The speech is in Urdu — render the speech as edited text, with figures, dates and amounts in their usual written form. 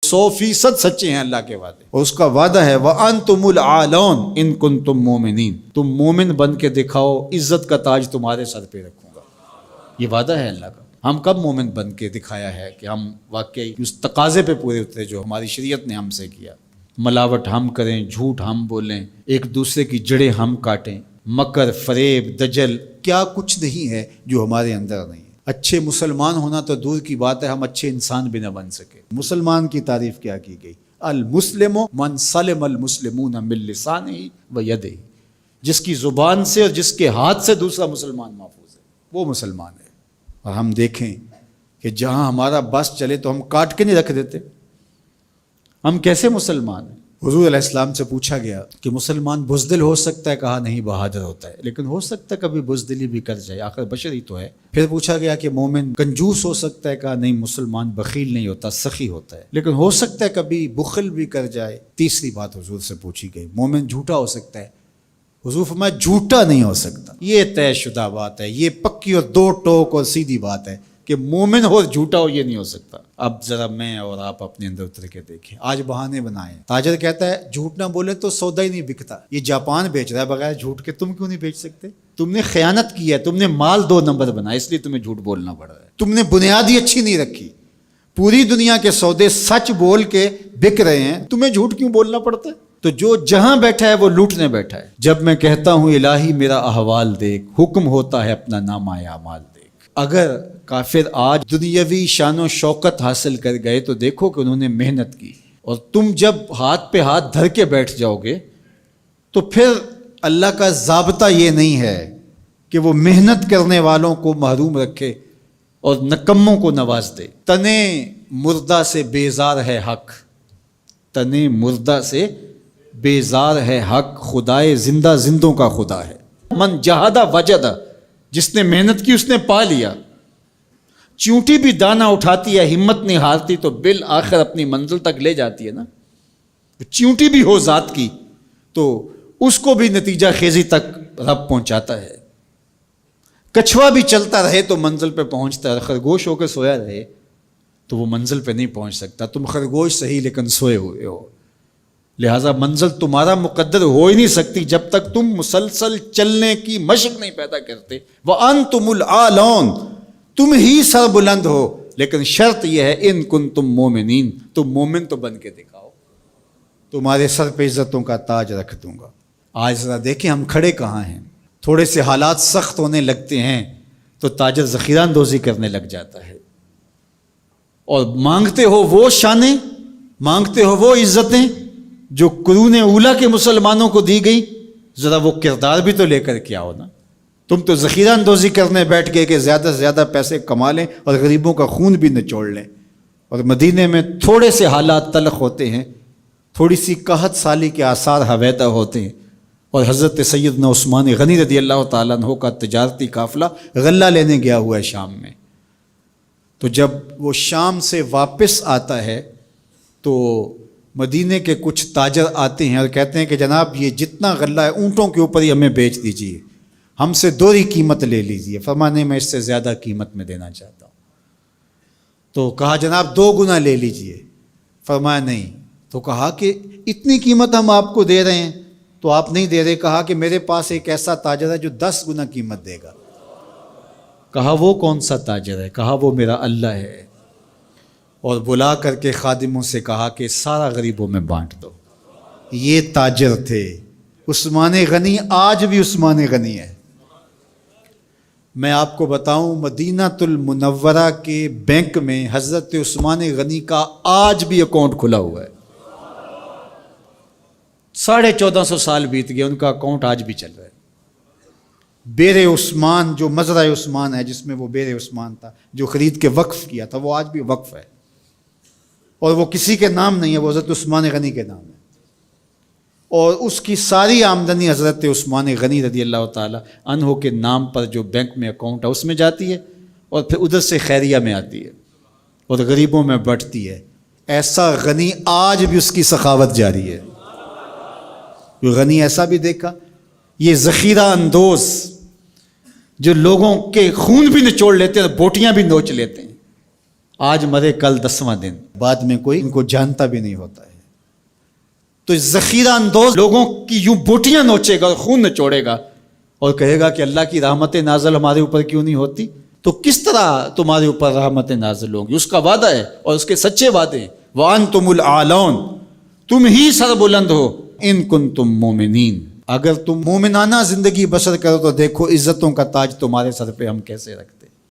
100% سچے ہیں اللہ کے وعدے، اور اس کا وعدہ ہے وَأَنْتُمُ الْأَعْلَوْنَ إِن كُنتُم مُؤْمِنِينَ، تم مومن بن کے دکھاؤ، عزت کا تاج تمہارے سر پہ رکھوں گا۔ یہ وعدہ ہے اللہ کا۔ ہم کب مومن بن کے دکھایا ہے کہ ہم واقعی اس تقاضے پہ پورے اترے جو ہماری شریعت نے ہم سے کیا؟ ملاوٹ ہم کریں، جھوٹ ہم بولیں، ایک دوسرے کی جڑیں ہم کاٹیں، مکر، فریب، دجل، کیا کچھ نہیں ہے جو ہمارے اندر نہیں ہے۔ اچھے مسلمان ہونا تو دور کی بات ہے، ہم اچھے انسان بھی نہ بن سکے۔ مسلمان کی تعریف کیا کی گئی؟ المسلم من سلم المسلمون من لسانہ و یدہ، جس کی زبان سے اور جس کے ہاتھ سے دوسرا مسلمان محفوظ ہے، وہ مسلمان ہے۔ اور ہم دیکھیں کہ جہاں ہمارا بس چلے تو ہم کاٹ کے نہیں رکھ دیتے، ہم کیسے مسلمان ہیں؟ حضور علیہ السلام سے پوچھا گیا کہ مسلمان بزدل ہو سکتا ہے؟ کہا نہیں، بہادر ہوتا ہے، لیکن ہو سکتا ہے کبھی بزدلی بھی کر جائے، آخر بشر ہی تو ہے۔ پھر پوچھا گیا کہ مومن کنجوس ہو سکتا ہے؟ کہا نہیں، مسلمان بخیل نہیں ہوتا، سخی ہوتا ہے، لیکن ہو سکتا ہے کبھی بخل بھی کر جائے۔ تیسری بات حضور سے پوچھی گئی، مومن جھوٹا ہو سکتا ہے؟ حضور فرمایا جھوٹا نہیں ہو سکتا۔ یہ طے شدہ بات ہے، یہ پکی اور دو ٹوک اور سیدھی بات ہے کہ مومن ہو اور جھوٹا ہو، یہ نہیں ہو سکتا۔ اب ذرا میں اور آپ اپنے اندر اتر کے دیکھیں، آج بہانے بنائے۔ تاجر کہتا ہے جھوٹ نہ بولے تو سودا ہی نہیں بکتا، یہ جاپان بیچ رہا ہے بغیر جھوٹ کے، تم کیوں نہیں بیچ سکتے؟ تم نے خیانت کی ہے، تم نے مال 2 نمبر بنایا، اس لیے تمہیں جھوٹ بولنا پڑ رہا ہے، تم نے بنیادی اچھی نہیں رکھی، پوری دنیا کے سودے سچ بول کے بک رہے ہیں، تمہیں جھوٹ کیوں بولنا پڑتا ہے؟ تو جو جہاں بیٹھا ہے وہ لوٹنے بیٹھا ہے۔ جب میں کہتا ہوں الہی میرا احوال دیکھ، حکم ہوتا ہے اپنا نامہ اعمال دیکھ۔ اگر کافر آج دنیاوی شان و شوکت حاصل کر گئے تو دیکھو کہ انہوں نے محنت کی، اور تم جب ہاتھ پہ ہاتھ دھر کے بیٹھ جاؤ گے تو پھر اللہ کا ضابطہ یہ نہیں ہے کہ وہ محنت کرنے والوں کو محروم رکھے اور نکموں کو نواز دے۔ تنے مردہ سے بیزار ہے حق، تنے مردہ سے بیزار ہے حق، خدائے زندہ زندوں کا خدا ہے۔ من جہادہ وجدہ، جس نے محنت کی اس نے پا لیا۔ چیونٹی بھی دانہ اٹھاتی ہے، ہمت نہیں ہارتی تو بالآخر اپنی منزل تک لے جاتی ہے نا۔ چیونٹی بھی ہو ذات کی تو اس کو بھی نتیجہ خیزی تک رب پہنچاتا ہے۔ کچھوا بھی چلتا رہے تو منزل پہ پہنچتا ہے، خرگوش ہو کے سویا رہے تو وہ منزل پہ نہیں پہنچ سکتا۔ تم خرگوش صحیح لیکن سوئے ہوئے ہو، لہٰذا منزل تمہارا مقدر ہو ہی نہیں سکتی جب تک تم مسلسل چلنے کی مشق نہیں پیدا کرتے۔ وَأَنْتُمُ الْأَعْلَوْنَ، تم ہی سر بلند ہو، لیکن شرط یہ ہے ان کنتم مومنین، تم مومن تو بن کے دکھاؤ، تمہارے سر پہ عزتوں کا تاج رکھ دوں گا۔ آج ذرا دیکھیں ہم کھڑے کہاں ہیں۔ تھوڑے سے حالات سخت ہونے لگتے ہیں تو تاجر ذخیرہ اندوزی کرنے لگ جاتا ہے، اور مانگتے ہو وہ شانیں، مانگتے ہو وہ عزتیں جو قرون اولیٰ کے مسلمانوں کو دی گئی، ذرا وہ کردار بھی تو لے کر کے آؤ نا۔ تم تو ذخیرہ اندوزی کرنے بیٹھ گئے کہ زیادہ سے زیادہ پیسے کما لیں اور غریبوں کا خون بھی نچوڑ لیں۔ اور مدینے میں تھوڑے سے حالات تلخ ہوتے ہیں، تھوڑی سی قحط سالی کے آثار ہویدہ ہوتے ہیں، اور حضرت سیدنا عثمان غنی رضی اللہ تعالیٰ عنہ کا تجارتی قافلہ غلہ لینے گیا ہوا ہے شام میں۔ تو جب وہ شام سے واپس آتا ہے تو مدینے کے کچھ تاجر آتے ہیں اور کہتے ہیں کہ جناب یہ جتنا غلہ ہے اونٹوں کے اوپر ہی ہمیں بیچ دیجیے، ہم سے 2 قیمت لے لیجیے۔ فرمانے میں اس سے زیادہ قیمت میں دینا چاہتا ہوں۔ تو کہا جناب 2 گنا لے لیجیے۔ فرمایا نہیں۔ تو کہا کہ اتنی قیمت ہم آپ کو دے رہے ہیں تو آپ نہیں دے رہے۔ کہا کہ میرے پاس ایک ایسا تاجر ہے جو 10 گنا قیمت دے گا۔ کہا وہ کون سا تاجر ہے؟ کہا وہ میرا اللہ ہے۔ اور بلا کر کے خادموں سے کہا کہ سارا غریبوں میں بانٹ دو۔ یہ تاجر تھے عثمان غنی، آج بھی عثمان غنی ہے۔ میں آپ کو بتاؤں مدینہ المنورہ کے بینک میں حضرت عثمان غنی کا آج بھی اکاؤنٹ کھلا ہوا ہے۔ 1450 سال بیت گئے، ان کا اکاؤنٹ آج بھی چل رہا ہے۔ بیر عثمان جو مزرعہ عثمان ہے، جس میں وہ بیر عثمان تھا جو خرید کے وقف کیا تھا، وہ آج بھی وقف ہے، اور وہ کسی کے نام نہیں ہے، وہ حضرت عثمان غنی کے نام ہے۔ اور اس کی ساری آمدنی حضرت عثمان غنی رضی اللہ تعالی عنہ کے نام پر جو بینک میں اکاؤنٹ ہے اس میں جاتی ہے، اور پھر ادھر سے خیریہ میں آتی ہے اور غریبوں میں بٹتی ہے۔ ایسا غنی آج بھی اس کی سخاوت جاری ہے۔ غنی ایسا بھی دیکھا، یہ ذخیرہ اندوز جو لوگوں کے خون بھی نچوڑ لیتے ہیں، بوٹیاں بھی نوچ لیتے ہیں، آج مرے کل 10واں دن، بعد میں کوئی ان کو جانتا بھی نہیں ہوتا ہے. تو ذخیرہ اندوز لوگوں کی یوں بوٹیاں نوچے گا، خون نچوڑے گا اور کہے گا کہ اللہ کی رحمتیں نازل ہمارے اوپر کیوں نہیں ہوتی. تو کس طرح تمہارے اوپر رحمتیں نازل ہوں گی؟ اس کا وعدہ ہے اور اس کے سچے وعدے ہیں. وَأَنْتُمُ الْأَعْلَوْنَ، تم ہی سر بلند ہو. ان کنتم مومنین، اگر تم مومنانہ زندگی بسر کرو تو دیکھو عزتوں کا تاج تمہارے سر پہ ہم کیسے رکھتے.